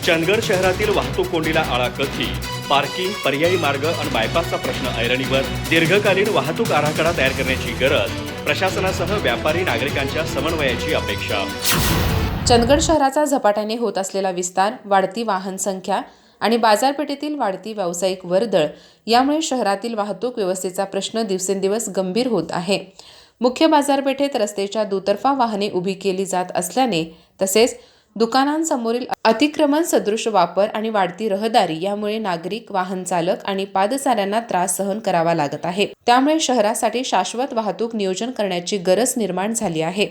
चंदगड शहरातील वाहतूक कोंडीला आळा कधी, पार्किंग, पर्यायी मार्ग आणि बायपासचा प्रश्न ऐरणीवर, दीर्घकालीन वाहतूक आराखडा तयार करण्याची गरज, प्रशासनासह व्यापारी नागरिकांच्या समन्वयाची अपेक्षा. चंदगड शहराचा झपाट्याने होत असलेला विस्तार, वाढती वाहन संख्या आणि बाजारपेठेतील वाढती व्यावसायिक वर्दळ यामुळे शहरातील वाहतूक व्यवस्थेचा प्रश्न दिवसेंदिवस गंभीर होत आहे. मुख्य बाजारपेठेत रस्त्याच्या दुतर्फा वाहने उभी केली जात असल्याने तसेच दुकानांसमोरील अतिक्रमण सदृश वापर आणि वाढती रहदारी यामुळे नागरिक, वाहन चालक आणि पादचाऱ्यांना त्रास सहन करावा लागत आहे. त्यामुळे शहरासाठी शाश्वत वाहतूक नियोजन करण्याची गरज निर्माण झाली आहे.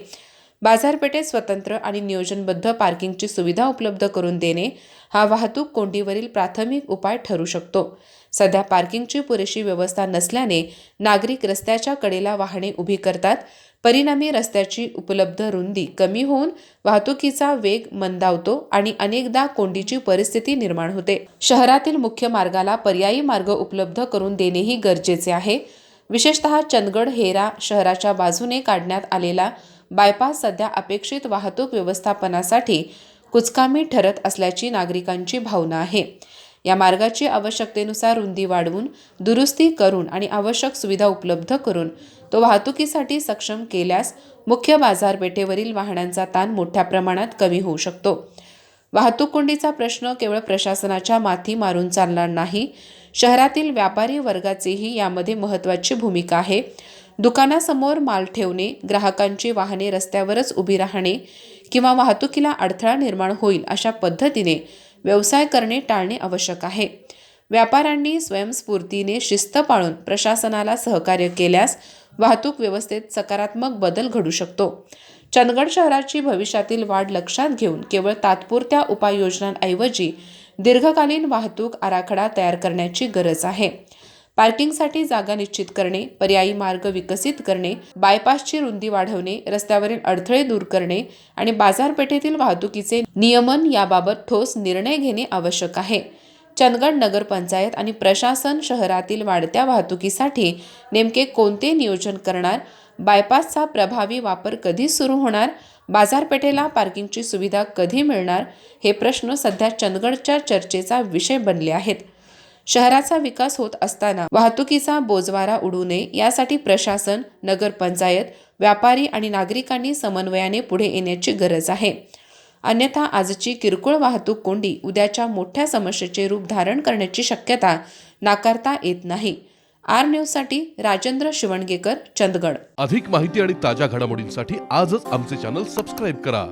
बाजारपेठेत स्वतंत्र आणि नियोजनबद्ध पार्किंगची सुविधा उपलब्ध करून देणे हा वाहतूक कोंडीवरील प्राथमिक उपाय ठरू शकतो. सध्या पार्किंगची पुरेशी व्यवस्था नसल्याने नागरिक रस्त्याच्या कडेला वाहने उभी करतात. परिणामी रस्त्याची उपलब्ध रुंदी कमी होऊन वाहतुकीचा वेग मंदावतो आणि अनेकदा कोंडीची परिस्थिती निर्माण होते. शहरातील मुख्य मार्गाला पर्यायी मार्ग उपलब्ध करून देणेही गरजेचे आहे. विशेषतः चंदगड हेरा शहराच्या बाजूने काढण्यात आलेला बायपास सध्या अपेक्षित वाहतूक व्यवस्थापनासाठी कुचकामी ठरत असल्याची नागरिकांची भावना आहे. या मार्गाची आवश्यकतेनुसार रुंदी वाढवून, दुरुस्ती करून आणि आवश्यक सुविधा उपलब्ध करून तो वाहतुकीसाठी सक्षम केल्यास मुख्य बाजारपेठेवरील वाहनांचा ताण मोठ्या प्रमाणात कमी होऊ शकतो. वाहतूक कोंडीचा प्रश्न केवळ प्रशासनाच्या माथी मारून चालणार नाही. शहरातील व्यापारी वर्गाचीही यामध्ये महत्त्वाची भूमिका आहे. दुकानासमोर माल ठेवणे, ग्राहकांची वाहने रस्त्यावरच उभी राहणे किंवा वाहतुकीला अडथळा निर्माण होईल अशा पद्धतीने व्यवसाय करणे टाळणे आवश्यक आहे. व्यापाऱ्यांनी स्वयंस्फूर्तीने शिस्त पाळून प्रशासनाला सहकार्य केल्यास वाहतूक व्यवस्थेत सकारात्मक बदल घडू शकतो. चंदगड शहराची भविष्यातील वाढ लक्षात घेऊन केवळ तात्पुरत्या उपाययोजनांऐवजी दीर्घकालीन वाहतूक आराखडा तयार करण्याची गरज आहे. पार्किंगसाठी जागा निश्चित करणे, पर्यायी मार्ग विकसित करणे, बायपासची रुंदी वाढवणे, रस्त्यावरील अडथळे दूर करणे आणि बाजारपेठेतील वाहतुकीचे नियमन याबाबत ठोस निर्णय घेणे आवश्यक आहे. चंदगड नगरपंचायत आणि प्रशासन शहरातील वाढत्या वाहतुकीसाठी नेमके कोणते नियोजन करणार, बायपासचा प्रभावी वापर कधी सुरू होणार, बाजारपेठेला पार्किंगची सुविधा कधी मिळणार, हे प्रश्न सध्या चंदगडच्या चर्चेचा विषय बनले आहेत. शहराचा विकास होत असताना वाहतुकीचा बोजवारा उडू नये यासाठी प्रशासन, नगरपंचायत, व्यापारी आणि नागरिकांनी समन्वयाने पुढे येण्याची गरज आहे. अन्यथा आजची किरकोळ वाहतूक कोंडी उद्याच्या मोठ्या समस्येचे रूप धारण करण्याची शक्यता नाकारता येत नाही. आर न्यूजसाठी राजेंद्र शिवणगेकर, चंदगड. अधिक माहिती आणि ताज्या घडामोडींसाठी आजच आमचे चॅनल सबस्क्राईब करा.